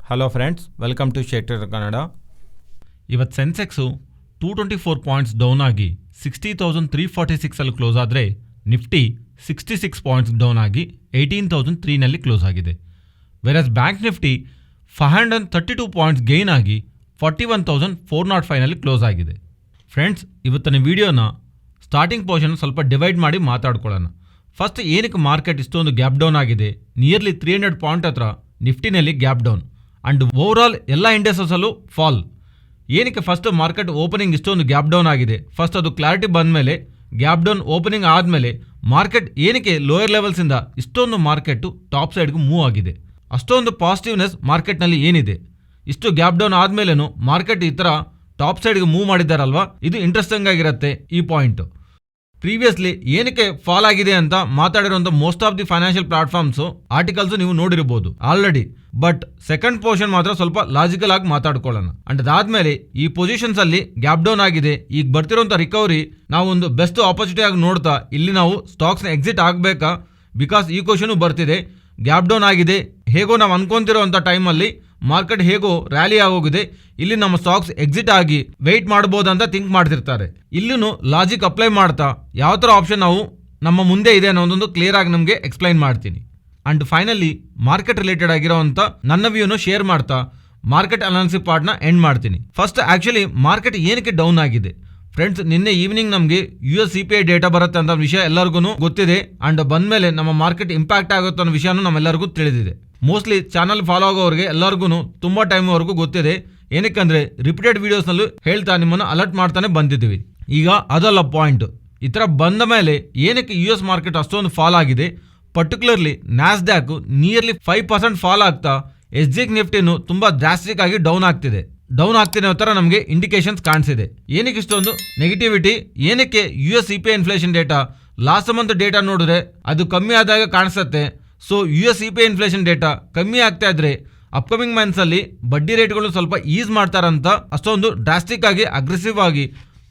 Hello friends, welcome to ಶೇಟರ್ ಕನ್ನಡ. ಇವತ್ತು Sensex 224 points down ಆಗಿ 60,346 ಅಲ್ಲಿ ಕ್ಲೋಸ್ ಆದರೆ ನಿಫ್ಟಿ 66 ಪಾಯಿಂಟ್ಸ್ ಡೌನ್ ಆಗಿ 18,003ನಲ್ಲಿ ಕ್ಲೋಸ್ ಆಗಿದೆ. Virus bank Nifty 532 points gain ಆಗಿ 41,405ನಲ್ಲಿ ಕ್ಲೋಸ್ ಆಗಿದೆ. ಫ್ರೆಂಡ್ಸ್, ಇವತ್ತಿನ ವಿಡಿಯೋನ ಸ್ಟಾರ್ಟಿಂಗ್ ಪೋರ್ಷನ್ ಸ್ವಲ್ಪ ಡಿವೈಡ್ ಮಾಡಿ ಮಾತಾಡ್ಕೊಳ್ಳೋಣ. ಫಸ್ಟ್, ಏನಕ್ಕೆ ಮಾರ್ಕೆಟ್ ಇಷ್ಟೊಂದು ಗ್ಯಾಪ್ ಡೌನ್ ಆಗಿದೆ? ನಿಯರ್ಲಿ 300 ಪಾಯಿಂಟ್ ಹತ್ರ ನಿಫ್ಟಿನಲ್ಲಿ ಗ್ಯಾಪ್ ಡೌನ್ ಆ್ಯಂಡ್ ಓವರಾಲ್ ಎಲ್ಲ ಇಂಡೆಕ್ಸಸಲ್ಲೂ ಫಾಲ್. ಏನಕ್ಕೆ ಫಸ್ಟ್ ಮಾರ್ಕೆಟ್ ಓಪನಿಂಗ್ ಇಷ್ಟೊಂದು ಗ್ಯಾಪ್ ಡೌನ್ ಆಗಿದೆ? ಫಸ್ಟ್ ಅದು ಕ್ಲಾರಿಟಿ ಬಂದ ಮೇಲೆ, ಗ್ಯಾಪ್ ಡೌನ್ ಓಪನಿಂಗ್ ಆದಮೇಲೆ ಮಾರ್ಕೆಟ್ ಏನಕ್ಕೆ ಲೋಯರ್ ಲೆವೆಲ್ಸಿಂದ ಇಷ್ಟೊಂದು ಮಾರ್ಕೆಟು ಟಾಪ್ ಸೈಡ್ಗೂ ಮೂವ್ ಆಗಿದೆ? ಅಷ್ಟೊಂದು ಪಾಸಿಟಿವ್ನೆಸ್ ಮಾರ್ಕೆಟ್ನಲ್ಲಿ ಏನಿದೆ? ಇಷ್ಟು ಗ್ಯಾಪ್ ಡೌನ್ ಆದಮೇಲೇನು ಮಾರ್ಕೆಟ್ ಈ ಥರ ಟಾಪ್ ಸೈಡ್ಗೆ ಮೂವ್ ಮಾಡಿದ್ದಾರಲ್ವಾ, ಇದು ಇಂಟ್ರೆಸ್ಟಿಂಗ್ ಆಗಿರುತ್ತೆ ಈ ಪಾಯಿಂಟು. ಪ್ರೀವಿಯಸ್ಲಿ ಏನಕ್ಕೆ ಫಾಲ್ ಆಗಿದೆ ಅಂತ ಮಾತಾಡಿರುವಂಥ most of the financial platforms articles ನೀವು ನೋಡಿರ್ಬೋದು ಆಲ್ರೆಡಿ. ಬಟ್ ಸೆಕೆಂಡ್ ಪೋರ್ಷನ್ ಮಾತ್ರ ಸ್ವಲ್ಪ ಲಾಜಿಕಲ್ ಆಗಿ ಮಾತಾಡ್ಕೊಳ್ಳೋಣ. ಅಂಡ್ ಅದಾದ್ಮೇಲೆ ಈ ಪೊಸಿಷನ್ಸ್ ಅಲ್ಲಿ ಗ್ಯಾಪ್ ಡೌನ್ ಆಗಿದೆ, ಈಗ ಬರ್ತಿರೋಂಥ ರಿಕವರಿ ನಾವು ಒಂದು ಬೆಸ್ಟ್ ಆಪರ್ಚುನಿಟಿ ಆಗಿ ನೋಡ್ತಾ ಇಲ್ಲಿ ನಾವು ಸ್ಟಾಕ್ಸ್ನ ಎಕ್ಸಿಟ್ ಆಗಬೇಕಾ? ಬಿಕಾಸ್ ಈ ಕ್ವಶನು ಬರ್ತಿದೆ. ಗ್ಯಾಪ್ ಡೌನ್ ಆಗಿದೆ, ಹೇಗೋ ನಾವು ಅನ್ಕೊಂತಿರೋಂಥ ಟೈಮಲ್ಲಿ ಮಾರ್ಕೆಟ್ ಹೇಗೋ ರ್ಯಾಲಿ ಆಗೋಗಿದೆ, ಇಲ್ಲಿ ನಮ್ಮ ಸ್ಟಾಕ್ಸ್ ಎಕ್ಸಿಟ್ ಆಗಿ ವೆಯ್ಟ್ ಮಾಡ್ಬೋದಂತ ಥಿಂಕ್ ಮಾಡ್ತಿರ್ತಾರೆ. ಇಲ್ಲೂ ಲಾಜಿಕ್ ಅಪ್ಲೈ ಮಾಡ್ತಾ ಯಾವ ಥರ ಆಪ್ಷನ್ ನಾವು ನಮ್ಮ ಮುಂದೆ ಇದೆ ಅನ್ನೋದೊಂದು ಕ್ಲಿಯರ್ ಆಗಿ ನಮಗೆ ಎಕ್ಸ್ಪ್ಲೈನ್ ಮಾಡ್ತೀನಿ. ಅಂಡ್ ಫೈನಲಿ ಮಾರ್ಕೆಟ್ ರಿಲೇಟೆಡ್ ಆಗಿರೋವಂಥ ನನ್ನ ವ್ಯೂನು ಶೇರ್ ಮಾಡ್ತಾ ಮಾರ್ಕೆಟ್ ಅನಾಲಿಸಿಸ್ ಪಾರ್ಟ್ನ ಎಂಡ್ ಮಾಡ್ತೀನಿ. ಫಸ್ಟ್, ಆ್ಯಕ್ಚುಲಿ ಮಾರ್ಕೆಟ್ ಏನಕ್ಕೆ ಡೌನ್ ಆಗಿದೆ? ಫ್ರೆಂಡ್ಸ್, ನಿನ್ನೆ ಈವ್ನಿಂಗ್ ನಮಗೆ US CPI ಡೇಟಾ ಬರುತ್ತೆ ಅಂತ ವಿಷಯ ಎಲ್ಲರಿಗೂ ಗೊತ್ತಿದೆ. ಅಂಡ್ ಬಂದಮೇಲೆ ನಮ್ಮ ಮಾರ್ಕೆಟ್ ಇಂಪ್ಯಾಕ್ಟ್ ಆಗುತ್ತೆ ಅನ್ನೋ ವಿಷಯನೂ ನಮ್ಮೆಲ್ಲರಿಗೂ ತಿಳಿದಿದೆ. ಮೋಸ್ಟ್ಲಿ ಚಾನಲ್ ಫಾಲೋ ಆಗೋರಿಗೆ ಎಲ್ಲರಿಗೂ ತುಂಬ ಟೈಮ್ವರೆಗೂ ಗೊತ್ತಿದೆ. ಏನಕ್ಕಂದ್ರೆ ರಿಪೀಟೆಡ್ ವಿಡಿಯೋಸ್ನಲ್ಲೂ ಹೇಳ್ತಾ ನಿಮ್ಮನ್ನು ಅಲರ್ಟ್ ಮಾಡ್ತಾನೆ ಬಂದಿದ್ದೀವಿ. ಈಗ ಅದಲ್ಲ ಪಾಯಿಂಟ್. ಈ ಥರ ಬಂದ ಮೇಲೆ ಏನಕ್ಕೆ US ಮಾರ್ಕೆಟ್ ಅಷ್ಟೊಂದು ಫಾಲ್ ಆಗಿದೆ? ಪರ್ಟಿಕ್ಯುಲರ್ಲಿ ನ್ಯಾಸ್ಡ್ಯಾಕ್ ನಿಯರ್ಲಿ 5% ಫಾಲ್ ಆಗ್ತಾ SGX ನಿಫ್ಟಿನೂ ತುಂಬ ಡ್ರಾಸ್ಟಿಕ್ ಆಗಿ ಡೌನ್ ಆಗ್ತಿದೆ ಅನ್ನೋ ಥರ ನಮಗೆ ಇಂಡಿಕೇಶನ್ಸ್ ಕಾಣಿಸಿದೆ. ಏನಕ್ಕೆ ಇಷ್ಟೊಂದು ನೆಗೆಟಿವಿಟಿ? ಏನಕ್ಕೆ US CPI inflation data last month data ನೋಡಿದ್ರೆ ಅದು ಕಮ್ಮಿ ಆದಾಗ ಕಾಣಿಸುತ್ತೆ. So US CPI inflation data ಕಮ್ಮಿ ಆಗ್ತಾ ಇದ್ರೆ ಅಪ್ಕಮಿಂಗ್ ಮಂತ್ಸಲ್ಲಿ ಬಡ್ಡಿ ರೇಟ್ಗಳು ಸ್ವಲ್ಪ ಈಸ್ ಮಾಡ್ತಾರಂತ ಅಷ್ಟೊಂದು ಡ್ರಾಸ್ಟಿಕ್ ಆಗಿ ಅಗ್ರೆಸಿವ್ ಆಗಿ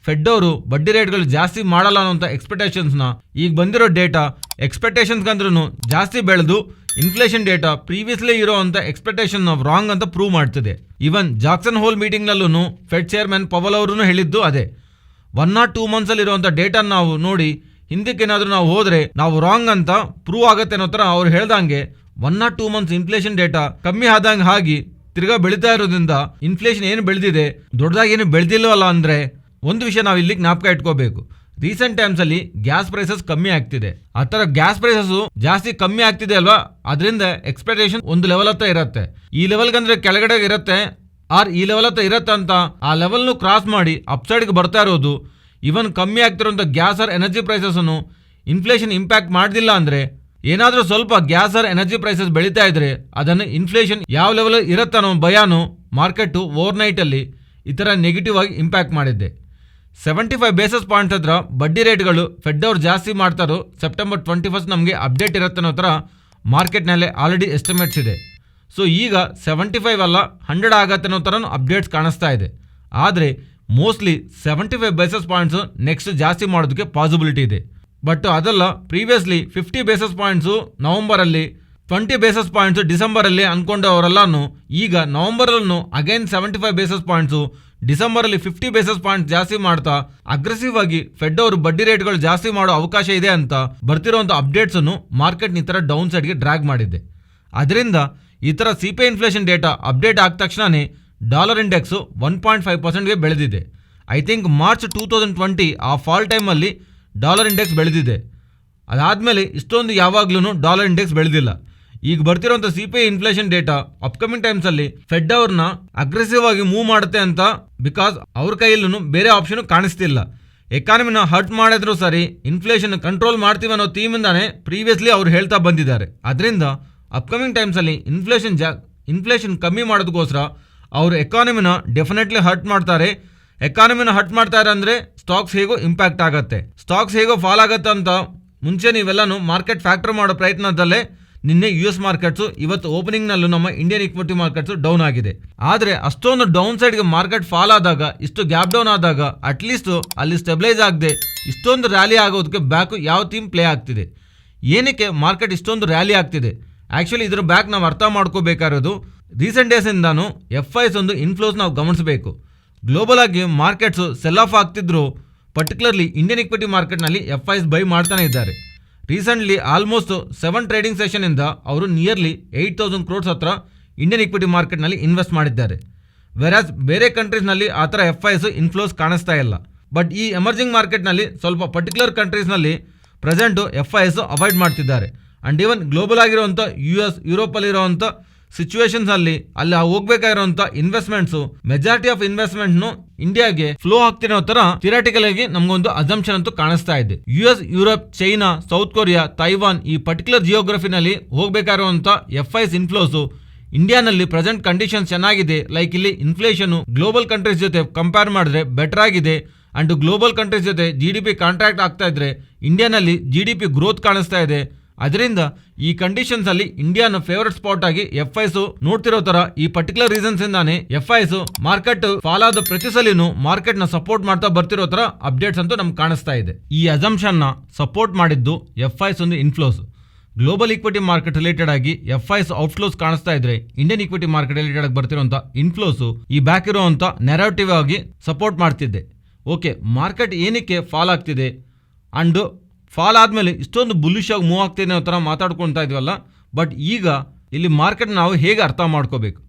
ಫೆಡ್ ಅವರು ಬಡ್ಡಿ ರೇಟ್ಗಳು ಜಾಸ್ತಿ ಮಾಡಲ್ಲ ಅನ್ನೋಂಥ ಎಕ್ಸ್ಪೆಕ್ಟೇಷನ್ಸ್ನ ಈಗ ಬಂದಿರೋ ಡೇಟಾ ಎಕ್ಸ್ಪೆಕ್ಟೇಷನ್ಸ್ಗಂದ್ರೂ ಜಾಸ್ತಿ ಬೆಳೆದು ಇನ್ಫ್ಲೇಷನ್ ಡೇಟಾ ಪ್ರೀವಿಯಸ್ಲಿ ಇರೋವಂಥ ಎಕ್ಸ್ಪೆಕ್ಟೇಷನ್ ರಾಂಗ್ ಅಂತ ಪ್ರೂವ್ ಮಾಡ್ತಿದೆ. ಈವನ್ ಜಾಕ್ಸನ್ ಹೋಲ್ ಮೀಟಿಂಗ್ನಲ್ಲೂ ಫೆಡ್ ಚೇರ್ಮನ್ ಪವಲ್ ಅವರು ಹೇಳಿದ್ದು ಅದೇ. 1 or 2 ಮಂತ್ಸಲ್ಲಿ ಇರುವಂಥ ಡೇಟಾ ನಾವು ನೋಡಿ ಹಿಂದಕ್ಕೇನಾದರೂ ನಾವು ಹೋದರೆ ನಾವು ರಾಂಗ್ ಅಂತ ಪ್ರೂವ್ ಆಗುತ್ತೆ ಅನ್ನೋ ಥರ ಅವ್ರು ಹೇಳ್ದಂಗೆ 1 or 2 ಮಂತ್ಸ್ ಇನ್ಫ್ಲೇಷನ್ ಡೇಟಾ ಕಮ್ಮಿ ಆದಂಗೆ ಆಗಿ ತಿರ್ಗಾ ಬೆಳೀತಾ ಇರೋದ್ರಿಂದ ಇನ್ಫ್ಲೇಷನ್ ಏನು ಬೆಳೆದಿದೆ ದೊಡ್ಡದಾಗಿ ಏನು ಬೆಳೆದಿಲ್ಲವಲ್ಲ. ಅಂದರೆ ಒಂದು ವಿಷಯ ನಾವು ಇಲ್ಲಿ ಜ್ಞಾಪಕ ಇಟ್ಕೋಬೇಕು. ರೀಸೆಂಟ್ ಟೈಮ್ಸಲ್ಲಿ ಗ್ಯಾಸ್ ಪ್ರೈಸಸ್ ಕಮ್ಮಿ ಆಗ್ತಿದೆ. ಆ ಥರ ಗ್ಯಾಸ್ ಪ್ರೈಸಸ್ ಜಾಸ್ತಿ ಕಮ್ಮಿ ಆಗ್ತಿದೆ ಅಲ್ವಾ, ಅದರಿಂದ ಎಕ್ಸ್ಪೆಕ್ಟೇಷನ್ ಒಂದು ಲೆವೆಲ್ ಹತ್ರ ಇರುತ್ತೆ. ಈ ಲೆವೆಲ್ಗಂದ್ರೆ ಕೆಳಗಡೆ ಇರುತ್ತೆ ಆರ್ ಈ ಲೆವೆಲ್ ಹತ್ರ ಇರುತ್ತೆ ಅಂತ ಆ ಲೆವೆಲ್ನು ಕ್ರಾಸ್ ಮಾಡಿ ಅಪ್ಸೈಡ್ಗೆ ಬರ್ತಾ ಇರೋದು. ಇವನ್ ಕಮ್ಮಿ ಆಗ್ತಿರೋಂಥ ಗ್ಯಾಸ್ ಆರ್ ಎನರ್ಜಿ ಪ್ರೈಸಸ್ನು ಇನ್ಫ್ಲೇಷನ್ ಇಂಪ್ಯಾಕ್ಟ್ ಮಾಡ್ದಿಲ್ಲ ಅಂದರೆ, ಏನಾದರೂ ಸ್ವಲ್ಪ ಗ್ಯಾಸ್ ಆರ್ ಎನರ್ಜಿ ಪ್ರೈಸಸ್ ಬೆಳೀತಾ ಇದ್ರೆ ಅದನ್ನು ಇನ್ಫ್ಲೇಷನ್ ಯಾವ ಲೆವೆಲ್ ಇರುತ್ತೆ ಅನ್ನೋ ಭಯನೂ ಮಾರ್ಕೆಟು ಓವರ್ನೈಟಲ್ಲಿ ಈ ಥರ ನೆಗೆಟಿವ್ ಆಗಿ ಇಂಪ್ಯಾಕ್ಟ್ ಮಾಡಿದ್ದೆ. 75 ಬೇಸಿಸ್ ಪಾಯಿಂಟ್ಸ್ ಹತ್ರ ಬಡ್ಡಿ ರೇಟ್ಗಳು ಫೆಡ್ ಅವ್ರು ಜಾಸ್ತಿ ಮಾಡ್ತಾರೋ ಸೆಪ್ಟೆಂಬರ್ 21 ನಮಗೆ ಅಪ್ಡೇಟ್ ಇರುತ್ತೆ ಅನ್ನೋ ಥರ ಮಾರ್ಕೆಟ್ನಲ್ಲೇ ಆಲ್ರೆಡಿ ಎಸ್ಟಿಮೇಟ್ಸ್ ಇದೆ. ಸೊ ಈಗ 75 ಅಲ್ಲ 100 ಆಗತ್ತೆ ಅನ್ನೋ ಥರ ಅಪ್ಡೇಟ್ಸ್ ಕಾಣಿಸ್ತಾ ಇದೆ. ಆದರೆ ಮೋಸ್ಟ್ಲಿ 75 ಬೇಸಿಸ್ ಪಾಯಿಂಟ್ಸು ನೆಕ್ಸ್ಟ್ ಜಾಸ್ತಿ ಮಾಡೋದಕ್ಕೆ ಪಾಸಿಬಿಲಿಟಿ ಇದೆ. ಬಟ್ ಅದಲ್ಲ, ಪ್ರೀವಿಯಸ್ಲಿ 50 ಬೇಸಿಸ್ ಪಾಯಿಂಟ್ಸು ನವಂಬರಲ್ಲಿ, 20 ಬೇಸಿಸ್ ಪಾಯಿಂಟ್ಸು ಡಿಸೆಂಬರಲ್ಲಿ ಅಂದ್ಕೊಂಡವರೆಲ್ಲನೂ ಈಗ ನವಂಬರಲ್ಲೂ ಅಗೈನ್ 75 ಬೇಸಿಸ್ ಪಾಯಿಂಟ್ಸು, ಡಿಸೆಂಬರಲ್ಲಿ 50 ಬೇಸಿಸ್ ಪಾಯಿಂಟ್ಸ್ ಜಾಸ್ತಿ ಮಾಡ್ತಾ ಅಗ್ರೆಸಿವ್ ಆಗಿ ಫೆಡ್ ಅವರು ಬಡ್ಡಿ ರೇಟ್ಗಳು ಜಾಸ್ತಿ ಮಾಡೋ ಅವಕಾಶ ಇದೆ ಅಂತ ಬರ್ತಿರೋಂಥ ಅಪ್ಡೇಟ್ಸನ್ನು ಮಾರ್ಕೆಟ್ ಈ ಥರ ಡೌನ್ ಸೈಡ್ಗೆ ಡ್ರ್ಯಾಗ್ ಮಾಡಿದೆ. ಅದರಿಂದ ಈ ಥರ CPI ಇನ್ಫ್ಲೇಷನ್ ಡೇಟಾ ಅಪ್ಡೇಟ್ ಆದ ತಕ್ಷಣವೇ ಡಾಲರ್ ಇಂಡೆಕ್ಸು 1.5%ಗೆ ಬೆಳೆದಿದೆ. ಐ ಥಿಂಕ್ ಮಾರ್ಚ್ 2020 ಆ ಫಾಲ್ ಟೈಮಲ್ಲಿ ಡಾಲರ್ ಇಂಡೆಕ್ಸ್ ಬೆಳೆದಿದೆ. ಅದಾದಮೇಲೆ ಇಷ್ಟೊಂದು ಯಾವಾಗ್ಲೂ ಡಾಲರ್ ಇಂಡೆಕ್ಸ್ ಬೆಳೆದಿಲ್ಲ. ಈಗ ಬರ್ತಿರೋಂಥ CPI ಇನ್ಫ್ಲೇಷನ್ ಡೇಟಾ ಅಪ್ಕಮಿಂಗ್ ಟೈಮ್ಸಲ್ಲಿ ಫೆಡ್ ಅವ್ರನ್ನ ಅಗ್ರೆಸಿವ್ ಆಗಿ ಮೂವ್ ಮಾಡುತ್ತೆ ಅಂತ, ಬಿಕಾಸ್ ಅವ್ರ ಕೈಯಲ್ಲೂ ಬೇರೆ ಆಪ್ಷನ್ ಕಾಣಿಸ್ತಿಲ್ಲ. ಎಕಾನಮಿನ ಹರ್ಟ್ ಮಾಡಿದ್ರು ಸರಿ, ಇನ್ಫ್ಲೇಷನ್ ಕಂಟ್ರೋಲ್ ಮಾಡ್ತೀವಿ ಅನ್ನೋ ಥೀಮಿಂದಾನೆ ಪ್ರೀವಿಯಸ್ಲಿ ಅವ್ರು ಹೇಳ್ತಾ ಬಂದಿದ್ದಾರೆ. ಅದರಿಂದ ಅಪ್ಕಮಿಂಗ್ ಟೈಮ್ಸಲ್ಲಿ ಇನ್ಫ್ಲೇಷನ್ ಕಮ್ಮಿ ಮಾಡೋದಕ್ಕೋಸ್ಕರ ಅವರು ಎಕಾನಮಿನ ಡೆಫಿನೆಟ್ಲಿ ಹರ್ಟ್ ಮಾಡ್ತಾರೆ. ಎಕಾನಮಿನ ಹರ್ಟ್ ಮಾಡ್ತಾರೆ ಅಂದರೆ ಸ್ಟಾಕ್ಸ್ ಹೇಗೋ ಇಂಪ್ಯಾಕ್ಟ್ ಆಗುತ್ತೆ, ಸ್ಟಾಕ್ಸ್ ಹೇಗೋ ಫಾಲ್ ಆಗುತ್ತೆ ಅಂತ ಮುಂಚೆ ನೀವೆಲ್ಲನೂ ಮಾರ್ಕೆಟ್ ಫ್ಯಾಕ್ಟರ್ ಮಾಡೋ ಪ್ರಯತ್ನದಲ್ಲೇ ನಿನ್ನೆ US ಮಾರ್ಕೆಟ್ಸು ಇವತ್ತು ಓಪನಿಂಗ್ನಲ್ಲೂ ನಮ್ಮ ಇಂಡಿಯನ್ ಇಕ್ವಿಟಿ ಮಾರ್ಕೆಟ್ಸು ಡೌನ್ ಆಗಿದೆ. ಆದರೆ ಅಷ್ಟೊಂದು ಡೌನ್ ಸೈಡ್ಗೆ ಮಾರ್ಕೆಟ್ ಫಾಲ್ ಆದಾಗ, ಇಷ್ಟು ಗ್ಯಾಪ್ ಡೌನ್ ಆದಾಗ ಅಟ್ಲೀಸ್ಟ್ ಅಲ್ಲಿ ಸ್ಟೆಬಿಲೈಸ್ ಆಗದೆ ಇಷ್ಟೊಂದು ರ್ಯಾಲಿ ಆಗೋದಕ್ಕೆ ಬ್ಯಾಕು ಯಾವ ಥೀಮ್ ಪ್ಲೇ ಆಗ್ತಿದೆ? ಏನಕ್ಕೆ ಮಾರ್ಕೆಟ್ ಇಷ್ಟೊಂದು ರ್ಯಾಲಿ ಆಗ್ತಿದೆ? ಆ್ಯಕ್ಚುಲಿ ಇದ್ರ ಬ್ಯಾಕ್ ನಾವು ಅರ್ಥ ಮಾಡ್ಕೋಬೇಕಾಗಿರೋದು ರೀಸೆಂಟ್ ಡೇಸಿಂದಾನು FIs ಒಂದು ಇನ್ಫ್ಲೋಸ್ ನಾವು ಗಮನಿಸಬೇಕು. ಗ್ಲೋಬಲ್ ಆಗಿ ಮಾರ್ಕೆಟ್ಸು ಸೆಲ್ ಆಫ್ ಆಗ್ತಿದ್ರು, ಪರ್ಟಿಕ್ಯುಲರ್ಲಿ ಇಂಡಿಯನ್ ಇಕ್ವಿಟಿ ಮಾರ್ಕೆಟ್ನಲ್ಲಿ FIs ಬೈ ಮಾಡ್ತಾನೆ ಇದ್ದಾರೆ. ರೀಸೆಂಟ್ಲಿ ಆಲ್ಮೋಸ್ಟ್ 7 ಟ್ರೇಡಿಂಗ್ ಸೆಷನಿಂದ ಅವರು ನಿಯರ್ಲಿ 8,000 crores ಹತ್ರ ಇಂಡಿಯನ್ ಇಕ್ವಿಟಿ ಮಾರ್ಕೆಟ್ನಲ್ಲಿ ಇನ್ವೆಸ್ಟ್ ಮಾಡಿದ್ದಾರೆ. ವೆರಾಸ್ ಬೇರೆ ಕಂಟ್ರೀಸ್ನಲ್ಲಿ ಆ ಥರ FIs ಇನ್ಫ್ಲೋಸ್ ಕಾಣಿಸ್ತಾ ಇಲ್ಲ. ಬಟ್ ಈ ಎಮರ್ಜಿಂಗ್ ಮಾರ್ಕೆಟ್ನಲ್ಲಿ ಸ್ವಲ್ಪ ಪರ್ಟಿಕ್ಯುಲರ್ ಕಂಟ್ರೀಸ್ನಲ್ಲಿ ಪ್ರೆಸೆಂಟು FIs ಅವಾಯ್ಡ್ ಮಾಡ್ತಿದ್ದಾರೆ. ಆ್ಯಂಡ್ ಈವನ್ ಗ್ಲೋಬಲ್ ಆಗಿರುವಂಥ US, ಯುರೋಪಲ್ಲಿರುವಂಥ ಸಿಚುವೇಶನ್ಸಲ್ಲಿ ಅಲ್ಲಿ ಹೋಗ್ಬೇಕಾಗಿರುವಂಥ ಇನ್ವೆಸ್ಟ್ಮೆಂಟ್ಸು, ಮೆಜಾರಿಟಿ ಆಫ್ ಇನ್ವೆಸ್ಟ್ಮೆಂಟ್ನು ಇಂಡಿಯಾಗೆ ಫ್ಲೋ ಆಗ್ತಿರೋ ಥರ ಥಿಯರಾಟಿಕಲ್ ಆಗಿ ನಮಗೊಂದು ಅಸಂಪ್ಷನ್ ಅಂತೂ ಕಾಣಿಸ್ತಾ ಇದೆ. US, Europe, China, South Korea, Taiwan ಈ ಪರ್ಟಿಕ್ಯುಲರ್ ಜಿಯೋಗ್ರಫಿನಲ್ಲಿ ಹೋಗ್ಬೇಕಾಗಿರುವಂಥ FIs ಇನ್ಫ್ಲೋಸು ಇಂಡಿಯಾನಲ್ಲಿ ಪ್ರೆಸೆಂಟ್ ಕಂಡೀಷನ್ಸ್ ಚೆನ್ನಾಗಿದೆ. ಲೈಕ್ ಇಲ್ಲಿ ಇನ್ಫ್ಲೇಷನು ಗ್ಲೋಬಲ್ ಕಂಟ್ರೀಸ್ ಜೊತೆ ಕಂಪೇರ್ ಮಾಡಿದ್ರೆ ಬೆಟರ್ ಆಗಿದೆ. ಆ್ಯಂಡ್ ಗ್ಲೋಬಲ್ ಕಂಟ್ರೀಸ್ ಜೊತೆ GDP ಕಾಂಟ್ರಾಕ್ಟ್ ಆಗ್ತಾ ಇದ್ರೆ ಇಂಡಿಯಾನಲ್ಲಿ GDP ಗ್ರೋತ್ ಕಾಣಿಸ್ತಾ ಇದೆ. ಅದರಿಂದ ಈ ಕಂಡೀಷನ್ಸ್ ಅಲ್ಲಿ ಇಂಡಿಯಾನ ಫೇವರೇಟ್ ಸ್ಪಾಟ್ ಆಗಿ FIs ನೋಡ್ತಿರೋ ತರ ಈ ಪರ್ಟಿಕ್ಯುಲರ್ ರೀಸನ್ಸ್ ಇಂದಾನೆ FIs ಮಾರ್ಕೆಟ್ ಫಾಲ್ ಆದ ಪ್ರತಿ ಸಲಿನೂ ಮಾರ್ಕೆಟ್ ನ ಸಪೋರ್ಟ್ ಮಾಡ್ತಾ ಬರ್ತಿರೋ ತರ ಅಪ್ಡೇಟ್ಸ್ ಅಂತೂ ನಮ್ಗೆ ಕಾಣಿಸ್ತಾ ಇದೆ. ಈ ಅಸಂಪ್ಷನ್ ನ ಸಪೋರ್ಟ್ ಮಾಡಿದ್ದು FIs ಒಂದು inflows. Global equity market related ಆಗಿ FIs ಔಟ್ಫ್ಲೋಸ್ ಕಾಣಿಸ್ತಾ ಇದ್ರೆ ಇಂಡಿಯನ್ ಇಕ್ವಿಟಿ ಮಾರ್ಕೆಟ್ ರಿಲೇಟೆಡ್ ಆಗಿ ಬರ್ತಿರುವಂತ ಇನ್ಫ್ಲೋಸ್ ಈ ಬ್ಯಾಕ್ ಇರುವಂತ ನೆರೇಟಿವ್ ಆಗಿ ಸಪೋರ್ಟ್ ಮಾಡ್ತಿದ್ದೆ. ಓಕೆ, ಮಾರ್ಕೆಟ್ ಏನಕ್ಕೆ ಫಾಲ್ ಆಗ್ತಿದೆ ಅಂಡ್ ಫಾಲ್ ಆದಮೇಲೆ ಇಷ್ಟೊಂದು ಬುಲಿಶ್ ಆಗಿ ಮೂವ್ ಆಗ್ತಿದೆ ಅನ್ನೋ ಥರ ಮಾತಾಡ್ಕೊಳ್ತಾ ಇದ್ವಲ್ಲ. ಬಟ್ ಈಗ ಇಲ್ಲಿ ಮಾರ್ಕೆಟ್ ನಾವು ಹೇಗೆ ಅರ್ಥ ಮಾಡ್ಕೋಬೇಕು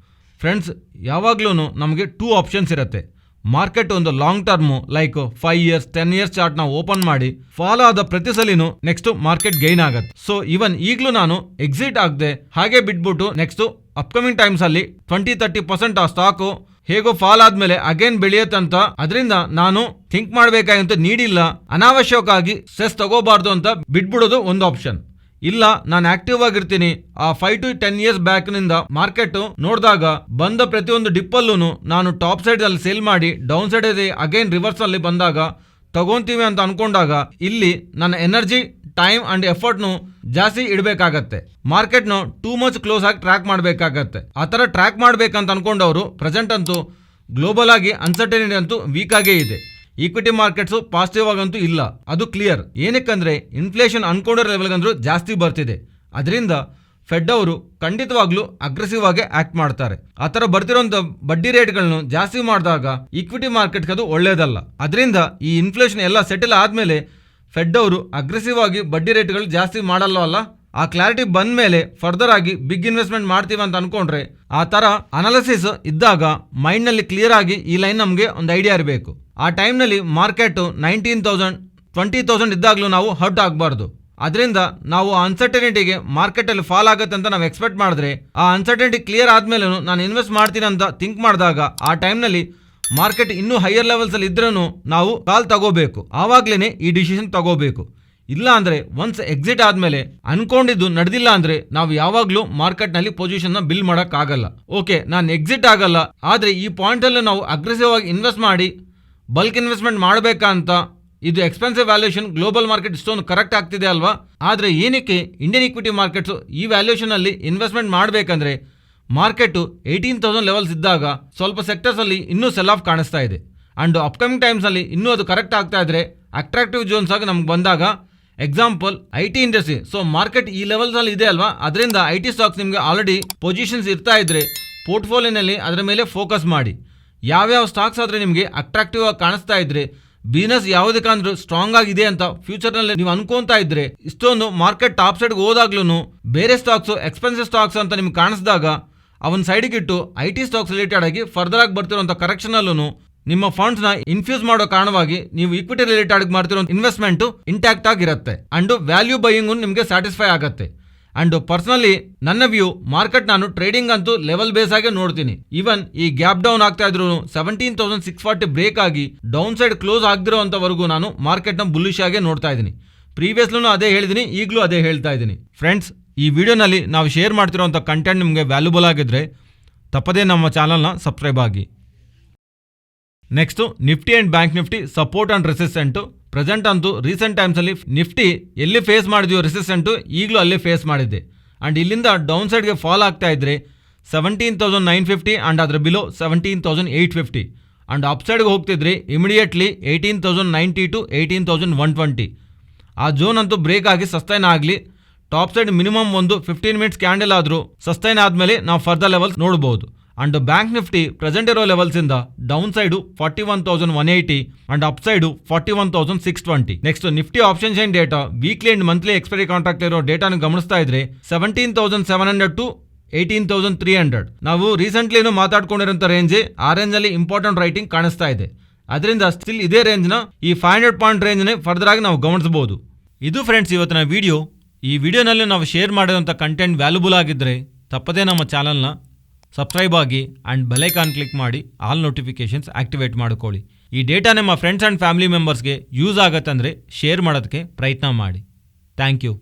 ಫ್ರೆಂಡ್ಸ್? ಯಾವಾಗ್ಲೂ ನಮಗೆ 2 ಆಪ್ಷನ್ಸ್ ಇರುತ್ತೆ. ಮಾರ್ಕೆಟ್ ಒಂದು long term like 5 years 10 years chart ನಾವು ಓಪನ್ ಮಾಡಿ ಫಾಲೋ ಆದ ಪ್ರತಿ ಸಲಿನೂ ನೆಕ್ಸ್ಟ್ ಮಾರ್ಕೆಟ್ ಗೈನ್ ಆಗುತ್ತೆ. ಸೊ ಈವನ್ ಈಗಲೂ ನಾನು ಎಕ್ಸಿಟ್ ಆಗದೆ ಹಾಗೆ ಬಿಟ್ಬಿಟ್ಟು ನೆಕ್ಸ್ಟ್ ಅಪ್ಕಮಿಂಗ್ ಟೈಮ್ಸ್ ಅಲ್ಲಿ 20-30% ಆ ಸ್ಟಾಕು ಹೇಗೋ ಫಾಲ್ ಆದ್ಮೇಲೆ ಅಗೇನ್ ಬೆಳೆಯುತ್ತಂತ, ಅದರಿಂದ ನಾನು ಥಿಂಕ್ ಮಾಡಬೇಕಾಗಿಂತ ನೀಡಿಲ್ಲ, ಅನಾವಶ್ಯಕವಾಗಿ ಸ್ಟ್ರೆಸ್ ತಗೋಬಾರ್ದು ಅಂತ ಬಿಟ್ಬಿಡೋದು ಒಂದು ಆಪ್ಷನ್. ಇಲ್ಲ, ನಾನು ಆಕ್ಟಿವ್ ಆಗಿರ್ತೀನಿ. ಆ 5 to 10 years ಬ್ಯಾಕ್ ನಿಂದ ಮಾರ್ಕೆಟ್ ನೋಡಿದಾಗ ಬಂದ ಪ್ರತಿಯೊಂದು ಡಿಪ್ಪಲ್ಲೂ ನಾನು ಟಾಪ್ ಸೈಡ್ ಅಲ್ಲಿ ಸೇಲ್ ಮಾಡಿ ಡೌನ್ ಸೈಡ್ ಅಗೇನ್ ರಿವರ್ಸ್ ಅಲ್ಲಿ ಬಂದಾಗ ತಗೊಂತೀವಿ ಅಂತ ಅನ್ಕೊಂಡಾಗ ಇಲ್ಲಿ ನನ್ನ ಎನರ್ಜಿ, ಟೈಮ್ ಅಂಡ್ ಎಫರ್ಟ್ನು ಜಾಸ್ತಿ ಇಡಬೇಕಾಗತ್ತೆ. ಮಾರ್ಕೆಟ್ನು ಟೂ ಮಚ್ ಕ್ಲೋಸ್ ಆಗಿ ಟ್ರ್ಯಾಕ್ ಮಾಡಬೇಕಾಗತ್ತೆ. ಆ ಥರ ಟ್ರ್ಯಾಕ್ ಮಾಡ್ಬೇಕಂತ ಅನ್ಕೊಂಡವರು ಪ್ರೆಸೆಂಟ್ ಅಂತೂ ಗ್ಲೋಬಲ್ ಆಗಿ ಅನ್ಸರ್ಟನಿಟಿ ಅಂತೂ ವೀಕ್ ಆಗೇ ಇದೆ. ಈಕ್ವಿಟಿ ಮಾರ್ಕೆಟ್ಸು ಪಾಸಿಟಿವ್ ಆಗಂತೂ ಇಲ್ಲ, ಅದು ಕ್ಲಿಯರ್. ಏನಕ್ಕಂದ್ರೆ ಇನ್ಫ್ಲೇಷನ್ ಅನ್ಕೊಂಡಿರೋ ಲೆವೆಲ್ಗಂದ್ರೂ ಜಾಸ್ತಿ ಬರ್ತಿದೆ. ಅದರಿಂದ ಫೆಡ್ ಅವರು ಖಂಡಿತವಾಗ್ಲೂ ಅಗ್ರೆಸಿವ್ ಆಗಿ ಆಕ್ಟ್ ಮಾಡ್ತಾರೆ. ಆ ಥರ ಬರ್ತಿರೋಂಥ ಬಡ್ಡಿ ರೇಟ್ಗಳನ್ನು ಜಾಸ್ತಿ ಮಾಡಿದಾಗ ಈಕ್ವಿಟಿ ಮಾರ್ಕೆಟ್ಗೆ ಅದು ಒಳ್ಳೇದಲ್ಲ. ಅದರಿಂದ ಈ ಇನ್ಫ್ಲೇಷನ್ ಎಲ್ಲ ಸೆಟಲ್ ಆದಮೇಲೆ ಫೆಡ್ ಅವರು ಅಗ್ರೆಸಿವ್ ಆಗಿ ಬಡ್ಡಿ ರೇಟ್ಗಳು ಜಾಸ್ತಿ ಮಾಡಲ್ಲವಲ್ಲ. ಆ ಕ್ಲಾರಿಟಿ ಬಂದ ಮೇಲೆ ಫರ್ದರ್ ಆಗಿ ಬಿಗ್ ಇನ್ವೆಸ್ಟ್ಮೆಂಟ್ ಮಾಡ್ತೀವಿ ಅಂತ ಅನ್ಕೊಂಡ್ರೆ ಆ ಥರ ಅನಾಲಿಸಿಸ್ ಇದ್ದಾಗ ಮೈಂಡ್ನಲ್ಲಿ ಕ್ಲಿಯರ್ ಆಗಿ ಈ ಲೈನ್ ನಮಗೆ ಒಂದು ಐಡಿಯಾ ಇರಬೇಕು. ಆ ಟೈಮ್ನಲ್ಲಿ ಮಾರ್ಕೆಟು 19,000 20,000 ಇದ್ದಾಗಲೂ ನಾವು ಹರ್ಟ್ ಆಗಬಾರ್ದು. ಅದರಿಂದ ನಾವು ಅನ್ಸರ್ಟನಿಟಿಗೆ ಮಾರ್ಕೆಟಲ್ಲಿ ಫಾಲ್ ಆಗುತ್ತೆ ಅಂತ ನಾವು ಎಕ್ಸ್ಪೆಕ್ಟ್ ಮಾಡಿದ್ರೆ ಆ ಅನ್ಸರ್ಟನಿಟಿ ಕ್ಲಿಯರ್ ಆದ್ಮೇಲೆ ನಾನು ಇನ್ವೆಸ್ಟ್ ಮಾಡ್ತೀನಿ ಅಂತ ಥಿಂಕ್ ಮಾಡಿದಾಗ ಆ ಟೈಮ್ನಲ್ಲಿ ಮಾರ್ಕೆಟ್ ಇನ್ನೂ ಹೈಯರ್ ಲೆವೆಲ್ಸ್ ಅಲ್ಲಿ ಇದ್ರೂ ನಾವು ಕಾಲ್ ತಗೋಬೇಕು. ಆವಾಗ್ಲೇನೆ ಈ ಡಿಸಿಷನ್ ತಗೋಬೇಕು. ಇಲ್ಲ ಅಂದ್ರೆ ಒನ್ಸ್ ಎಕ್ಸಿಟ್ ಆದ್ಮೇಲೆ ಅನ್ಕೊಂಡಿದ್ದು ನಡೆದಿಲ್ಲ ಅಂದ್ರೆ ನಾವು ಯಾವಾಗ್ಲೂ ಮಾರ್ಕೆಟ್ ನಲ್ಲಿ ಪೊಸಿಷನ್ ನ ಬಿಲ್ ಮಾಡಕ್ ಆಗಲ್ಲ. ಓಕೆ, ನಾನು ಎಕ್ಸಿಟ್ ಆಗಲ್ಲ, ಆದ್ರೆ ಈ ಪಾಯಿಂಟ್ ಅಲ್ಲಿ ನಾವು ಅಗ್ರೆಸಿವ್ ಆಗಿ ಇನ್ವೆಸ್ಟ್ ಮಾಡಿ ಬಲ್ಕ್ ಇನ್ವೆಸ್ಟ್ಮೆಂಟ್ ಮಾಡಬೇಕಂತ ಇದು ಎಕ್ಸ್ಪೆನ್ಸಿವ್ ವ್ಯಾಲ್ಯೂಯೇಷನ್ ಗ್ಲೋಬಲ್ ಮಾರ್ಕೆಟ್ ಇಷ್ಟೊಂದು ಕರೆಕ್ಟ್ ಆಗ್ತಿದೆ ಅಲ್ವಾ? ಆದರೆ ಏನಕ್ಕೆ ಇಂಡಿಯನ್ ಇಕ್ವಿಟಿ ಮಾರ್ಕೆಟ್ಸು ಈ ವ್ಯಾಲ್ಯೂಯೇಷನ್ ಅಲ್ಲಿ ಇನ್ವೆಸ್ಟ್ಮೆಂಟ್ ಮಾಡಬೇಕಂದ್ರೆ ಮಾರ್ಕೆಟು 18,000 ಲೆವೆಲ್ಸ್ ಇದ್ದಾಗ ಸ್ವಲ್ಪ ಸೆಕ್ಟರ್ಸ್ ಅಲ್ಲಿ ಇನ್ನೂ ಸೆಲ್ ಆಫ್ ಕಾಣಿಸ್ತಾ ಇದೆ. ಅಂಡ್ ಅಪ್ಕಮಿಂಗ್ ಟೈಮ್ಸ್ ಅಲ್ಲಿ ಇನ್ನೂ ಅದು ಕರೆಕ್ಟ್ ಆಗ್ತಾ ಇದ್ರೆ ಅಟ್ರಾಕ್ಟಿವ್ ಜೋನ್ಸ್ ಆಗಿ ನಮ್ಗೆ ಬಂದಾಗ example IT industry. So market ಈ ಲೆವೆಲ್ಸ್ ಅಲ್ಲಿ ಇದೆ ಅಲ್ವಾ, ಅದರಿಂದ IT ಸ್ಟಾಕ್ಸ್ ನಿಮಗೆ ಆಲ್ರೆಡಿ ಪೊಸಿಷನ್ಸ್ ಇರ್ತಾ ಇದ್ರೆ ಪೋರ್ಟ್ಫೋಲಿಯೋನಲ್ಲಿ ಅದರ ಮೇಲೆ ಫೋಕಸ್ ಮಾಡಿ. ಯಾವ್ಯಾವ ಸ್ಟಾಕ್ಸ್ ಆದ್ರೆ ನಿಮಗೆ ಅಟ್ರಾಕ್ಟಿವ್ ಆಗಿ ಕಾಣಿಸ್ತಾ ಇದ್ರೆ, ಬಿಸ್ನೆಸ್ ಯಾವುದಕ್ಕಂದ್ರೂ ಸ್ಟ್ರಾಂಗ್ ಆಗಿದೆ ಅಂತ ಫ್ಯೂಚರ್ನಲ್ಲಿ ನೀವು ಅನ್ಕೊಂತಾ ಇದ್ರೆ, ಇಷ್ಟೊಂದು ಮಾರ್ಕೆಟ್ ಟಾಪ್ ಸೈಡ್ಗೆ ಹೋದಾಗ್ಲೂ ಬೇರೆ ಸ್ಟಾಕ್ಸು ಎಕ್ಸ್ಪೆನ್ಸಿವ್ ಸ್ಟಾಕ್ಸ್ ಅಂತ ನಿಮ್ಗೆ ಕಾಣಿಸಿದಾಗ ಅವನ್ ಸೈಡ್ಗೆ ಇಟ್ಟು IT ಸ್ಟಾಕ್ಸ್ ರಿಲೇಟೆಡ್ ಆಗಿ ಫರ್ದರ್ ಆಗಿ ಬರ್ತಿರೋಂಥ ಕರೆಕ್ಷನಲ್ಲೂ ನಿಮ್ಮ ಫಂಡ್ಸ್ನ ಇನ್ಫ್ಯೂಸ್ ಮಾಡೋ ಕಾರಣವಾಗಿ ನೀವು ಈಕ್ವಿಟಿ ರಿಲೇಟೆಡ್ ಮಾಡ್ತಿರೋ ಇನ್ವೆಸ್ಟ್ಮೆಂಟ್ ಇಂಟ್ಯಾಕ್ಟ್ ಆಗಿರುತ್ತೆ ಅಂಡ್ ವ್ಯಾಲ್ಯೂ ಬೈಯಿಂಗ್ ನಿಮಗೆ ಸ್ಯಾಟಿಸ್ಫೈ ಆಗುತ್ತೆ. ಅಂಡ್ ಪರ್ಸನಲಿ ನನ್ನ ವ್ಯೂ, ಮಾರ್ಕೆಟ್ ನಾನು ಟ್ರೇಡಿಂಗ್ ಅಂತೂ ಲೆವೆಲ್ ಬೇಸ್ ಆಗಿ ನೋಡ್ತೀನಿ. ಈವನ್ ಈ ಗ್ಯಾಪ್ ಡೌನ್ ಆಗ್ತಾ ಇದ್ರು 17,640 ಬ್ರೇಕ್ ಆಗಿ ಡೌನ್ ಸೈಡ್ ಕ್ಲೋಸ್ ಆಗದಿರೋಂಥವರೆಗೂ ನಾನು ಮಾರ್ಕೆಟ್ನ ಬುಲ್ಲಿಶ್ ಆಗಿ ನೋಡ್ತಾ ಇದ್ದೀನಿ. ಪ್ರೀವಿಯಸ್ಲೂ ಅದೇ ಹೇಳಿದ್ದೀನಿ, ಈಗಲೂ ಅದೇ ಹೇಳ್ತಾ ಇದ್ದೀನಿ. ಫ್ರೆಂಡ್ಸ್, ಈ ವಿಡಿಯೋನಲ್ಲಿ ನಾವು ಶೇರ್ ಮಾಡ್ತಿರೋಂಥ ಕಂಟೆಂಟ್ ನಿಮಗೆ ವ್ಯಾಲ್ಯೂಬಲ್ ಆಗಿದ್ರೆ ತಪ್ಪದೇ ನಮ್ಮ ಚಾನಲ್ನ ಸಬ್ಸ್ಕ್ರೈಬ್ ಆಗಿ. Next Nifty and bank Nifty support and resistant. Present ಅಂತೂ ರೀಸೆಂಟ್ ಟೈಮ್ಸಲ್ಲಿ ನಿಫ್ಟಿ ಎಲ್ಲಿ ಫೇಸ್ ಮಾಡಿದೆಯೋ ರೆಸಿಸ್ಟೆಂಟು ಈಗಲೂ ಅಲ್ಲೇ ಫೇಸ್ ಮಾಡಿದ್ದೆ. ಆ್ಯಂಡ್ ಇಲ್ಲಿಂದ ಡೌನ್ ಸೈಡ್ಗೆ ಫಾಲ್ ಆಗ್ತಾ ಇದ್ರೆ 17,950 ಆ್ಯಂಡ್ ಅದರ ಬಿಲೋ 17,850 ಆ್ಯಂಡ್ ಅಪ್ ಸೈಡ್ಗೆ ಹೋಗ್ತಿದ್ರೆ ಇಮಿಡಿಯೇಟ್ಲಿ 18,090 to 18,120 ಆ ಝೋನ್ ಅಂತೂ ಬ್ರೇಕ್ ಆಗಿ ಸಸ್ಟೈನ್ ಆಗಲಿ ಟಾಪ್ ಸೈಡ್ ಮಿನಿಮಮ್ ಒಂದು 15 ಮಿನಿಟ್ಸ್ ಕ್ಯಾಂಡಲ್ ಆದರೂ ಸಸ್ಟೈನ್ ಆದಮೇಲೆ ನಾವು ಫರ್ದರ್ ಲೆವೆಲ್ಸ್ ನೋಡಬಹುದು. ಅಂಡ್ ಬ್ಯಾಂಕ್ ನಿಫ್ಟಿ ಪ್ರೆಸೆಂಟ್ ಇರೋ ಲೆವೆಲ್ಸ್ ಇಂದ down side 41,180 and up side 41,620. Next Nifty option chain data weekly and monthly expiry contract ಇರೋ ಡೇಟಾನ ಗಮನಿಸ್ತಾ ಇದ್ರೆ 17,700 ಟು 18,300. ನಾವು ರೀಸೆಂಟ್ಲಿ ಮಾತಾಡ್ಕೊಂಡಿರೋಂಥ ರೇಂಜ್ ಆ ರೇಂಜ್ ಅಲ್ಲಿ ಇಂಪಾರ್ಟೆಂಟ್ ರೈಟಿಂಗ್ ಕಾಣಿಸ್ತಾ ಇದೆ. ಅದರಿಂದ ಸ್ಟಿಲ್ ಇದೇ ರೇಂಜ್ನ ಈ 500 ಪಾಯಿಂಟ್ ರೇಂಜ್ನೇ ಫರ್ದರ್ ಆಗಿ ನಾವು ಗಮನಿಸಬಹುದು. ಇದು ಫ್ರೆಂಡ್ಸ್ ಇವತ್ತಿನ ವಿಡಿಯೋ. ಈ ವಿಡಿಯೋನಲ್ಲಿ ನಾವು ಶೇರ್ ಮಾಡಿದಂಥ ಕಂಟೆಂಟ್ ವ್ಯಾಲ್ಯುಬಲ್ ಆಗಿದ್ದರೆ ತಪ್ಪದೇ ನಮ್ಮ ಚಾನಲ್ನ ಸಬ್ಸ್ಕ್ರೈಬ್ ಆಗಿ ಆ್ಯಂಡ್ ಬೆಲೈಕಾನ್ ಕ್ಲಿಕ್ ಮಾಡಿ ಆಲ್ ನೋಟಿಫಿಕೇಷನ್ಸ್ ಆಕ್ಟಿವೇಟ್ ಮಾಡ್ಕೊಳ್ಳಿ. ಈ ಡೇಟಾ ನಿಮ್ಮ ಫ್ರೆಂಡ್ಸ್ ಆ್ಯಂಡ್ ಫ್ಯಾಮಿಲಿ ಮೆಂಬರ್ಸ್ಗೆ ಯೂಸ್ ಆಗತ್ತಂದರೆ ಶೇರ್ ಮಾಡೋದಕ್ಕೆ ಪ್ರಯತ್ನ ಮಾಡಿ. Thank you.